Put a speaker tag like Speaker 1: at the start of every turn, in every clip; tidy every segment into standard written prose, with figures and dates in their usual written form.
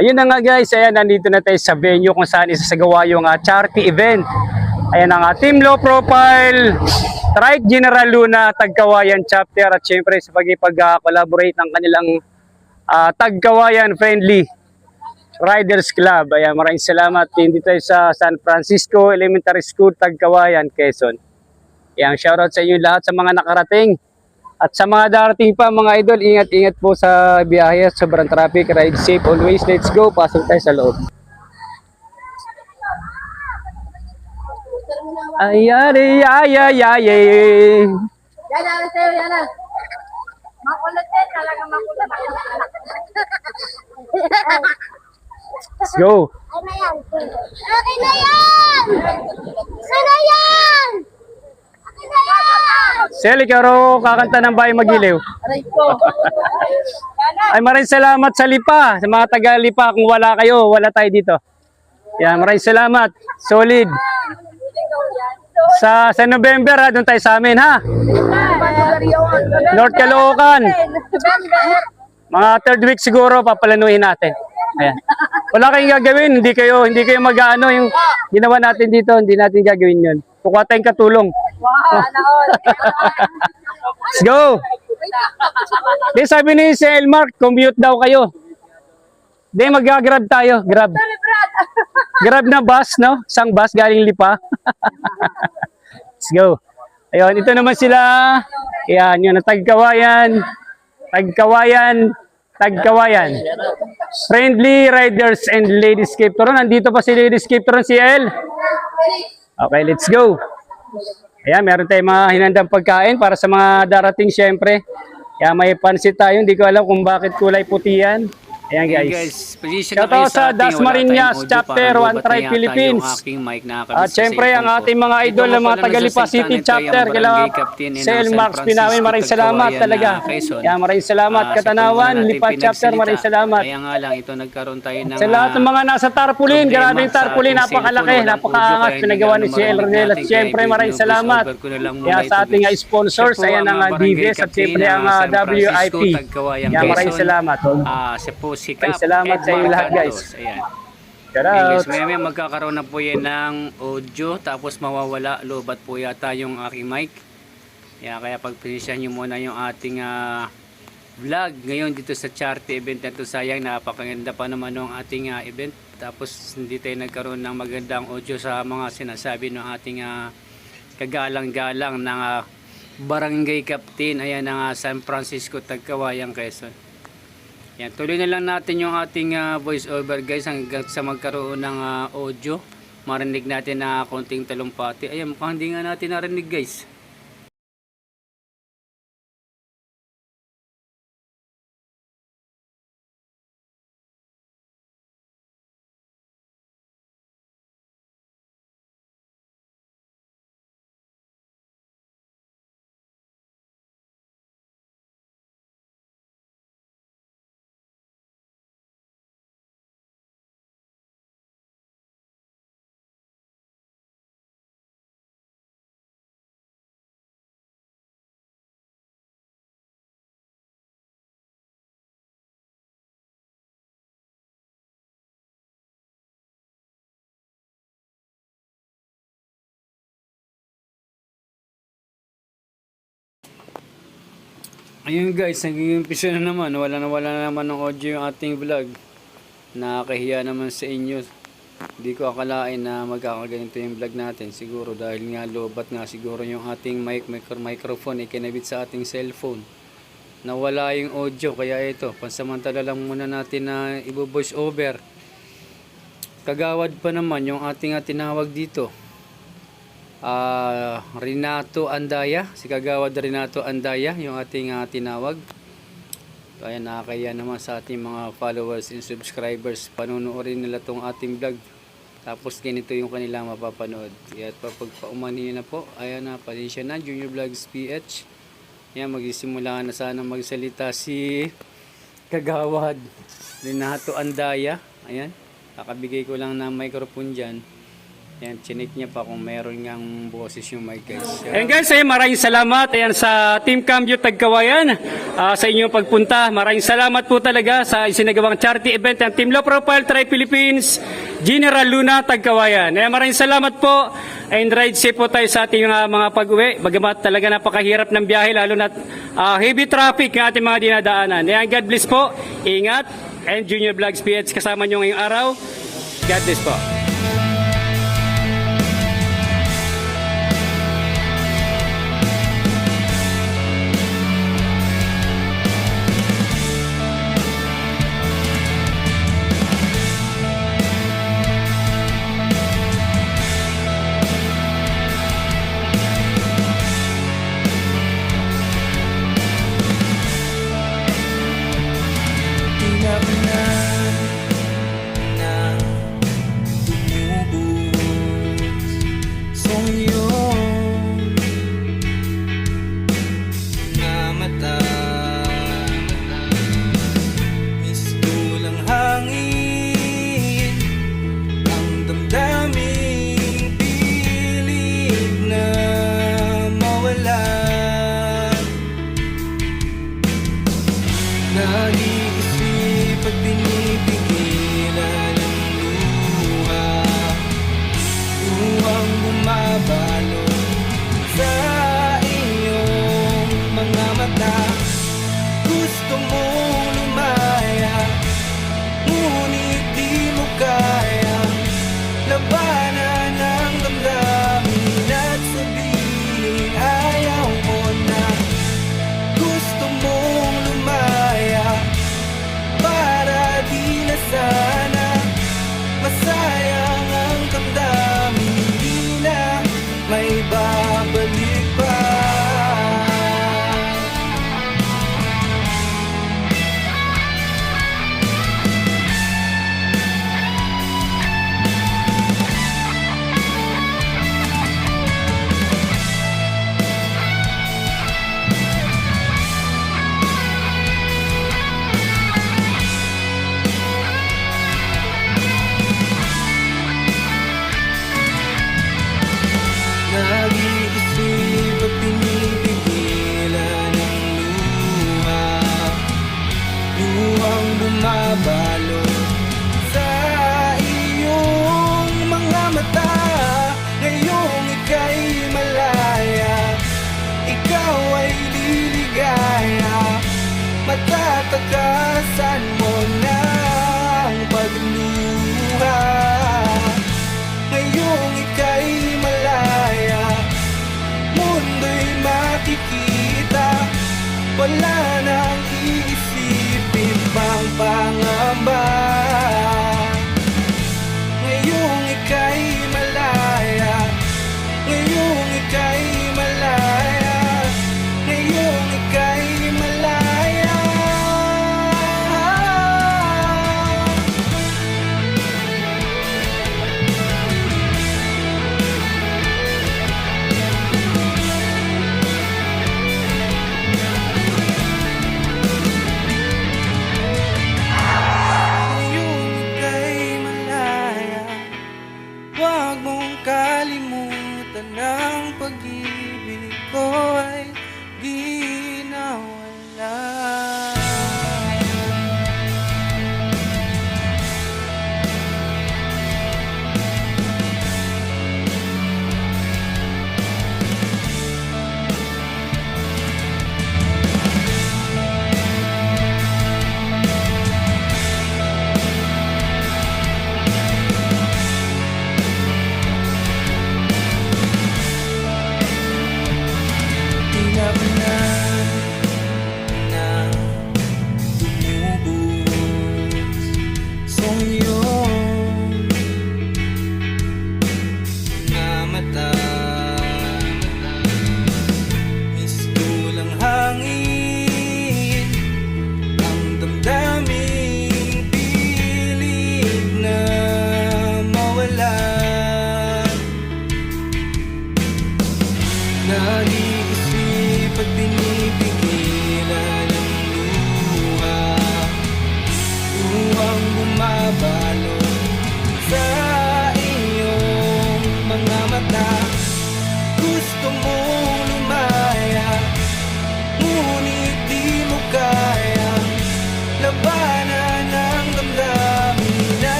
Speaker 1: Ayun na nga guys, ayan, nandito na tayo sa venue kung saan isasagawa yung charity event. Ayan ang Team Low Profile, Trike General Luna, Tagkawayan Chapter at syempre sa pag-collaborate ng kanilang Tagkawayan Friendly Riders Club. Ayan, maraming salamat din dito sa San Francisco Elementary School, Tagkawayan, Quezon. Ayan, shoutout sa inyo lahat sa mga nakarating. At sa mga darating pa mga idol, ingat-ingat po sa biyahe. Sobrang traffic, ride safe always. Let's go, pasok tayo sa loob. Ayan, ay.
Speaker 2: Yan na sa'yo, yan na. Makulit din, talaga makulit.
Speaker 1: Let's go.
Speaker 2: Ano yan? Akin na yan! Akin na yan! Akin na yan!
Speaker 1: Sel, ikaw kakanta ng Bahay Magiliw.
Speaker 2: Aray ko.
Speaker 1: Ay, maraming salamat sa Lipa, sa mga taga-Lipa. Kung wala kayo, wala tayo dito. Yan, maraming salamat. Solid. Sa November, doon tayo sa amin, ha? North Caloocan. Mga third week siguro, papalanuhin natin. Ayan. Wala kayong gagawin, hindi kayo mag-ano yung ginawa natin dito, hindi natin gagawin yun. Kukuha tayong katulong. Let's go! Di sabi ni si Elmark, commute daw kayo. Di mag-grab tayo, grab. Grab na bus, no? Isang bus galing Lipa. Let's go. Ayun, ito naman sila. Ayan, yun, Tagkawayan. Friendly Riders and Ladies Cape Toron. Nandito pa si Ladies Cape Toron, si El. Okay, let's go. Ayan, meron tayong mga hinandang pagkain para sa mga darating syempre. Kaya may pansit tayo. Hindi ko alam kung bakit kulay puti yan. Ayan guys. Shoutout sa Dasmariñas Chapter 1 Tribe Philippines. At syempre ang ating mga idol ng mga Tagalipa City Chapter. Kila Sel Marks Pinamin, maraming salamat talaga. Kaya maraming salamat. Katanawan, Lipa Chapter, maraming salamat.
Speaker 3: Kaya nga lang ito nagkaroon tayo ng
Speaker 1: sa lahat ng mga nasa tarpaulin, grabing tarpaulin, napakalaki, napakaangas, pinagawa ni si El Renel. At syempre maraming salamat. Kaya sa ating sponsors, ayan ang Dives at syempre ang WIP. Kaya maraming salamat.
Speaker 3: Sikap,
Speaker 1: salamat sa inyo lahat guys.
Speaker 3: Ayan.
Speaker 1: Shoutout.
Speaker 3: Guys, may magkakaroon na po yan ng audio tapos mawawala lobat po yata yung aking mic. Kaya pagpasensyahan nyo muna yung ating vlog ngayon dito sa charity event na ito. Sayang, napakaganda pa naman ng ating event. Tapos hindi tayo nagkaroon ng magandang audio sa mga sinasabi ng ating kagalang-galang ng barangay captain. Ayan ang San Francisco, Tagkawayan, Quezon. Yan, tuloy na lang natin yung ating voice over guys hanggang sa magkaroon ng audio. Marinig natin na konting talumpati. Ayan, mukhang hindi nga natin narinig guys. Ayun guys, nag-umpisa na naman. Wala na naman ng audio yung ating vlog. Nakakahiya naman sa inyo. Hindi ko akalain na magkakaganito yung vlog natin. Siguro dahil nga lobat nga siguro yung ating microphone ikinabit sa ating cellphone. Nawala yung audio. Kaya ito, pansamantala lang muna natin na i-voice over. Kagawad pa naman yung ating tinawag dito. Renato Andaya, si Kagawad Renato Andaya yung ating tinawag. So, ayan, nakakaya naman sa ating mga followers and subscribers, panunuorin nila tong ating vlog tapos ganito yung kanilang mapapanood. Kaya pagpaumanin na po, ayan na, pasensya na, Junior Vlogs PH. Ayan, magsisimula na sana magsalita si Kagawad Renato Andaya. Ayan, kakabigay ko lang ng microphone dyan. Yan, chinik niya pa kung meron ngang boses yung mic guys.
Speaker 1: Ayan guys, maraming salamat ayan sa Team Cambio Tagkawayan sa inyong pagpunta. Maraming salamat po talaga sa isinagawang charity event ng Team Low Profile Tribe Philippines, General Luna Tagkawayan. Ayan, maraming salamat po and ride safe po tayo sa ating mga pag-uwi. Bagamat talaga napakahirap ng biyahe lalo na heavy traffic ng ating mga dinadaanan. Ayan, God bless po. Ingat. And Junior Vlogs PH kasama nyo ngayong araw. God bless po.
Speaker 4: Nag-iisip at pinipigilan ang luha, luhang bumabalot sa iyong mga mata. Gusto mong lumaya, ngunit di mo kaya labanan ang damdamin at sabihin ayaw mo na. Gusto mong lumaya para di na sana masayang ang damdamin, di na may babalik pa. Nag-iisip at pinipigilan ang luha, luhang bumabalot sa iyong mga mata. Ngayong ika'y malaya, ikaw ay liligaya, matatakasan mo ng pagluha. Ngayong ika'y malaya, mundo'y makikita, wala nang iisipin pang pangamba. Ngayong ika'y malaya, ngayong ika'y malaya, ngayong ika'y malaya.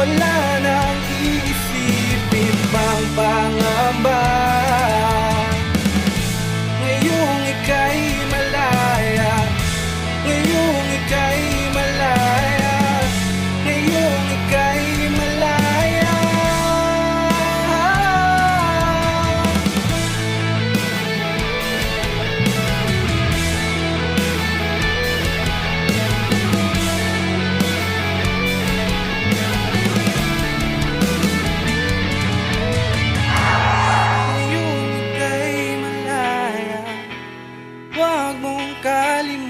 Speaker 4: wala nang iisipin pang pangamba. Ngayong ika'y malaya, ngayong ika'y malaya, ngayong ika'y malaya. Ngayong ika'y malaya, huwag mong kalimutan